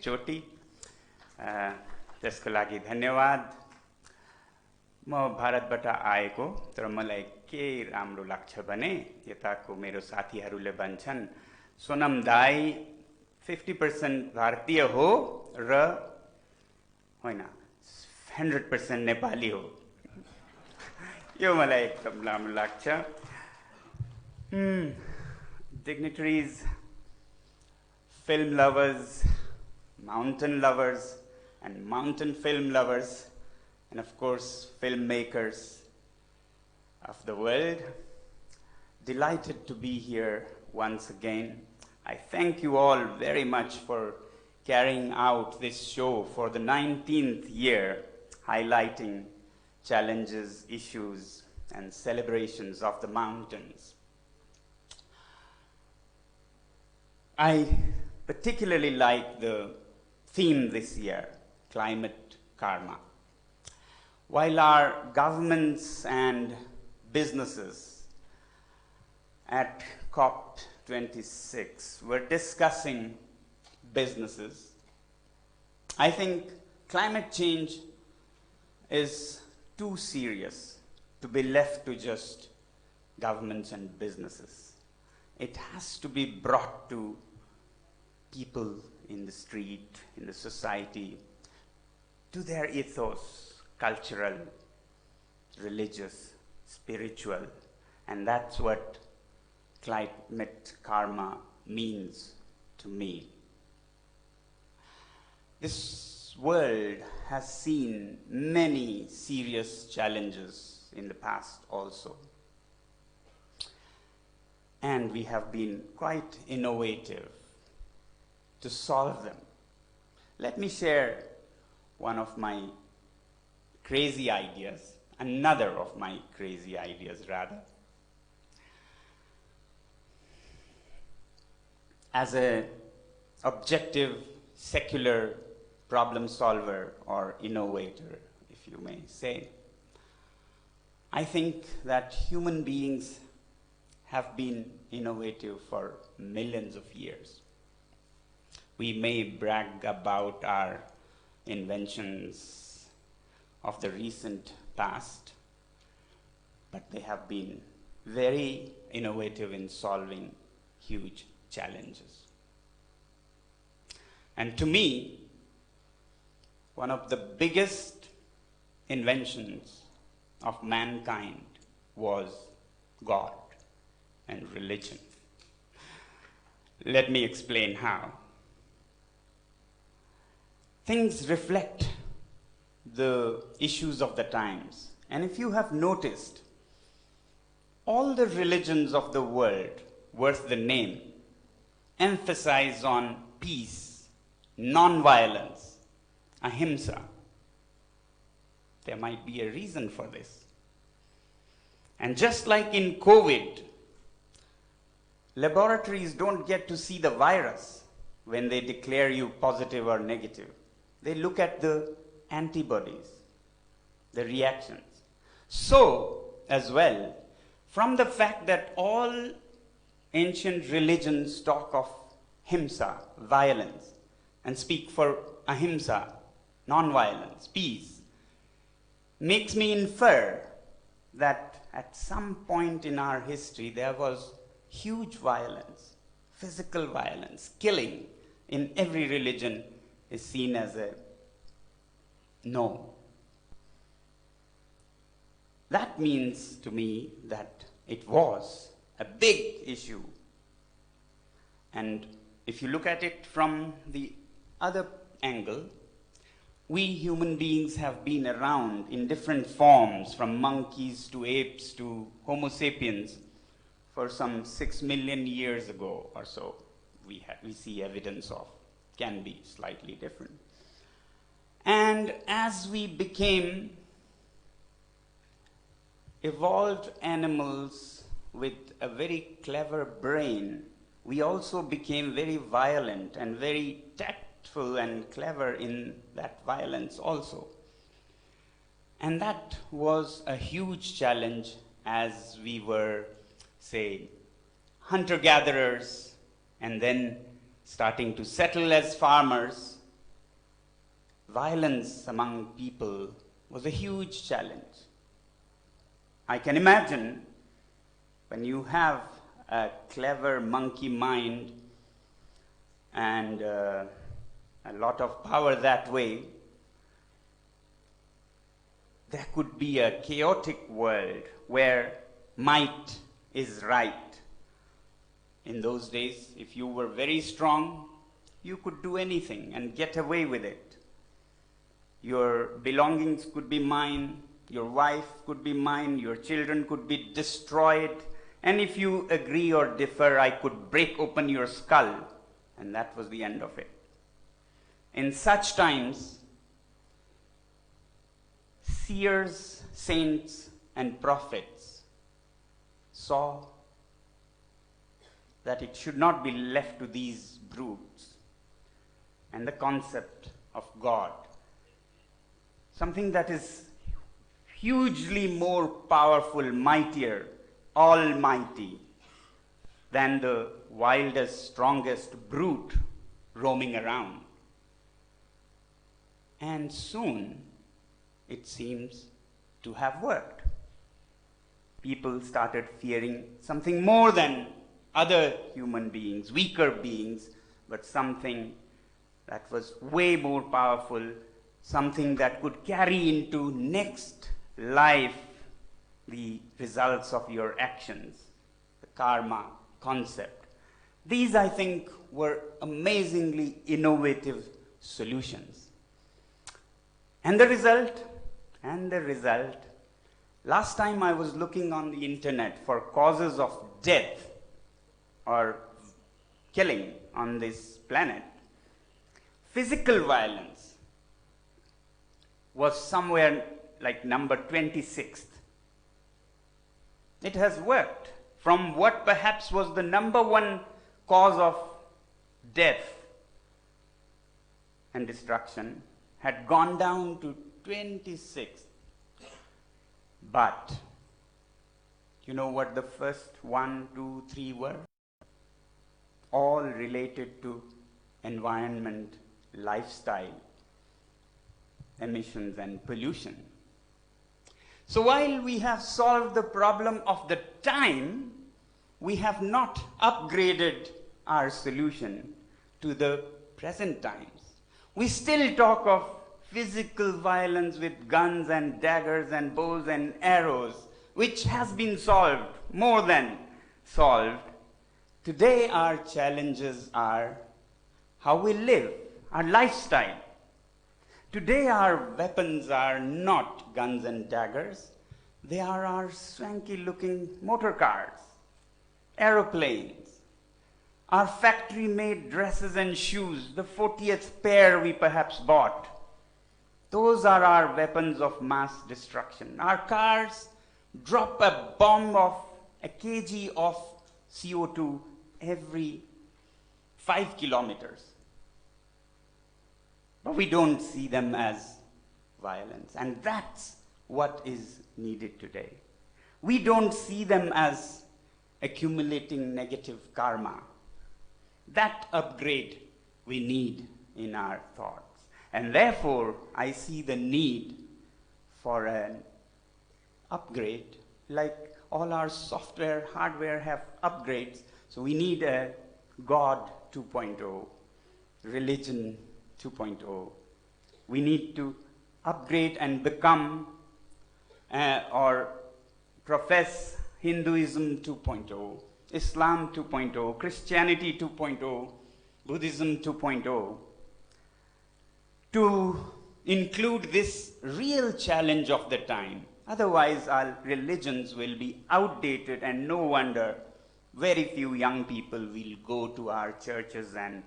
एकचोटि त्यसको लागि धन्यवाद। म भारतबाट आएको, तर मलाई के राम्रो लाग्छ भने यताको मेरो साथीहरूले भन्छन् सोनम दाई 50% भारतीय हो र होइन 100% नेपाली हो। यो मलाई एकदम राम्रो लाग्छ। Dignitaries, film lovers, mountain lovers, and mountain film lovers, and of course filmmakers of the world, delighted to be here once again. I thank you all very much for carrying out this show for the 19th year, highlighting challenges, issues, and celebrations of the mountains. I particularly like the theme this year, climate karma. While our governments and businesses at COP26 were discussing businesses, I think climate change is too serious to be left to just governments and businesses. It has to be brought to people in the street, in the society, to their ethos, cultural, religious, spiritual, and that's what climate karma means to me. This world has seen many serious challenges in the past also. And we have been quite innovative to solve them. Let me share one of my crazy ideas, another of my crazy ideas rather. As an objective, secular problem solver or innovator, if you may say, I think that human beings have been innovative for millions of years. We may brag about our inventions of the recent past, but they have been very innovative in solving huge challenges. And to me, one of the biggest inventions of mankind was God and religion. Let me explain how. Things reflect the issues of the times. And if you have noticed, all the religions of the world worth the name emphasize on peace, non-violence, ahimsa. There might be a reason for this. And just like in COVID, laboratories don't get to see the virus when they declare you positive or negative. They look at the antibodies, the reactions. So, as well, from the fact that all ancient religions talk of himsa, violence, and speak for ahimsa, non-violence, peace, makes me infer that at some point in our history there was huge violence, physical violence, killing in every religion is seen as a no. That means to me that it was a big issue. And if you look at it from the other angle, we human beings have been around in different forms, from monkeys to apes to Homo sapiens, for some 6 million years ago or so. We see evidence of, can be slightly different. And as we became evolved animals with a very clever brain, we also became very violent and very tactful and clever in that violence also. And that was a huge challenge as we were, say, hunter-gatherers and then starting to settle as farmers violence among people was a huge challenge. I can imagine when you have a clever monkey mind and a lot of power that way, there could be a chaotic world where might is right. In those days, if you were very strong, you could do anything and get away with it. Your belongings could be mine, your wife could be mine, your children could be destroyed, and if you agree or differ, I could break open your skull, and that was the end of it. In such times, seers, saints, and prophets saw that it should not be left to these brutes, and the concept of God, something that is hugely more powerful, mightier, almighty than the wildest, strongest brute roaming around. And soon, it seems to have worked. People started fearing something more than other human beings, weaker beings, but something that was way more powerful, something that could carry into next life the results of your actions, the karma concept. These, I think, were amazingly innovative solutions. And the result, last time I was looking on the internet for causes of death or killing on this planet, physical violence was somewhere like number 26th. It has worked from what perhaps was the number one cause of death and destruction, had gone down to 26th. But you know what the first 1, 2, 3 were? All related to environment, lifestyle, emissions and pollution. So while we have solved the problem of the time, we have not upgraded our solution to the present times. We still talk of physical violence with guns and daggers and bows and arrows, which has been solved, more than solved. Today our challenges are how we live, our lifestyle. Today our weapons are not guns and daggers. They are our swanky looking motor cars, aeroplanes, our factory made dresses and shoes, the 40th pair we perhaps bought. Those are our weapons of mass destruction. Our cars drop a bomb of a kg of CO2 every 5 kilometers. But we don't see them as violence. And that's what is needed today. We don't see them as accumulating negative karma. That upgrade we need in our thoughts. And therefore, I see the need for an upgrade, like all our software, hardware have upgrades. So we need a God 2.0, religion 2.0. We need to upgrade and become or profess Hinduism 2.0, Islam 2.0, Christianity 2.0, Buddhism 2.0, to include this real challenge of the time. Otherwise, our religions will be outdated, and no wonder very few young people will go to our churches and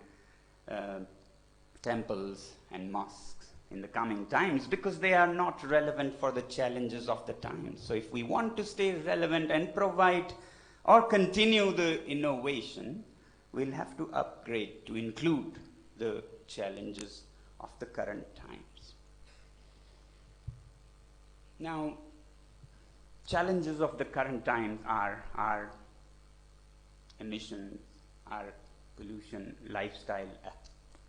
temples and mosques in the coming times, because they are not relevant for the challenges of the times. So if we want to stay relevant and provide or continue the innovation, we'll have to upgrade to include the challenges of the current times. Now, challenges of the current times are our emissions, our pollution, lifestyle,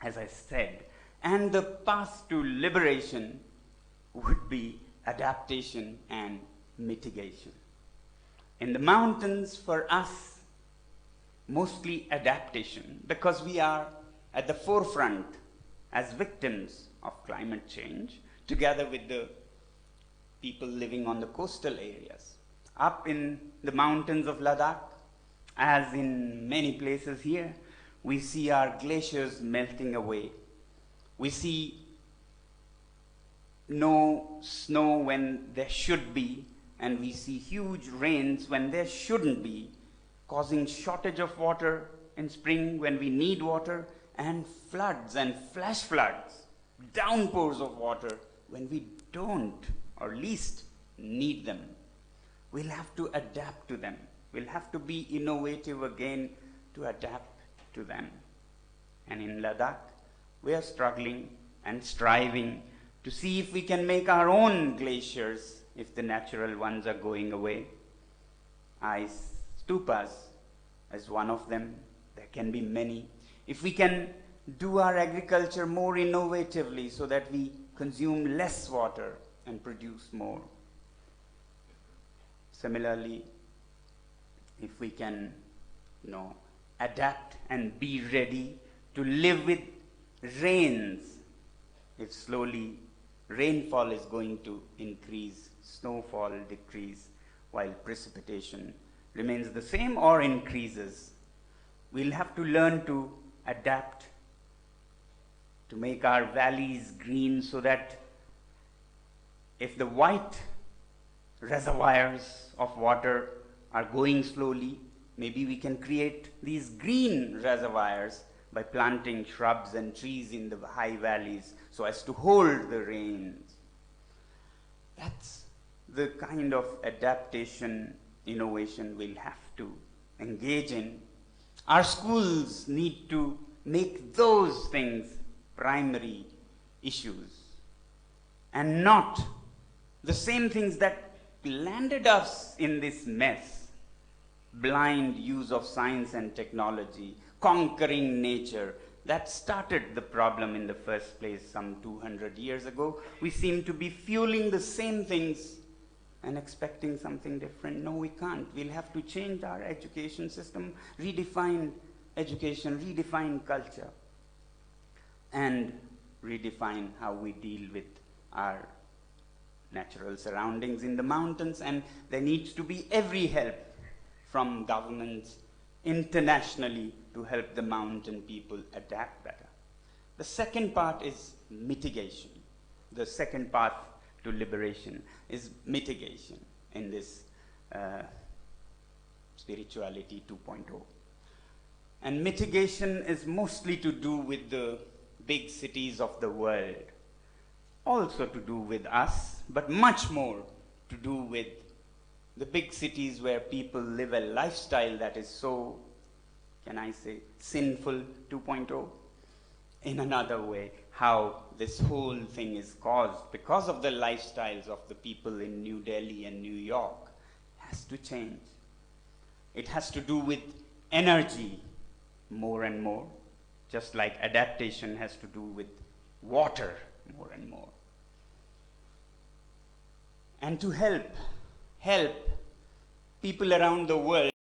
as I said, And the path to liberation would be adaptation and mitigation. In the mountains, for us, mostly adaptation, because we are at the forefront as victims of climate change, together with the people living on the coastal areas. Up in the mountains of Ladakh, as in many places here, we see our glaciers melting away. We see no snow when there should be, and we see huge rains when there shouldn't be, causing shortage of water in spring when we need water, and floods and flash floods, downpours of water when we don't, or least, need them. We'll have to adapt to them. We'll have to be innovative again to adapt to them. And in Ladakh, we are struggling and striving to see if we can make our own glaciers if the natural ones are going away. Ice stupas is one of them. There can be many. If we can do our agriculture more innovatively so that we consume less water and produce more. Similarly, if we can, adapt and be ready to live with rains, if slowly rainfall is going to increase, snowfall decrease, while precipitation remains the same or increases, we'll have to learn to adapt to make our valleys green so that if the white reservoirs of water are going slowly, maybe we can create these green reservoirs by planting shrubs and trees in the high valleys so as to hold the rains. That's the kind of adaptation, innovation we'll have to engage in. Our schools need to make those things primary issues and not the same things that landed us in this mess. Blind use of science and technology, conquering nature, that started the problem in the first place some 200 years ago. We seem to be fueling the same things and expecting something different. No, we can't. We'll have to change our education system, redefine education, redefine culture, and redefine how we deal with our natural surroundings in the mountains. And there needs to be every help from governments internationally to help the mountain people adapt better. The second part is mitigation. The second path to liberation is mitigation in this spirituality 2.0. And mitigation is mostly to do with the big cities of the world, also to do with us, but much more to do with the big cities where people live a lifestyle that is so, can I say, sinful 2.0. In another way, how this whole thing is caused because of the lifestyles of the people in New Delhi and New York has to change. It has to do with energy more and more, just like adaptation has to do with water more and more. And to help people around the world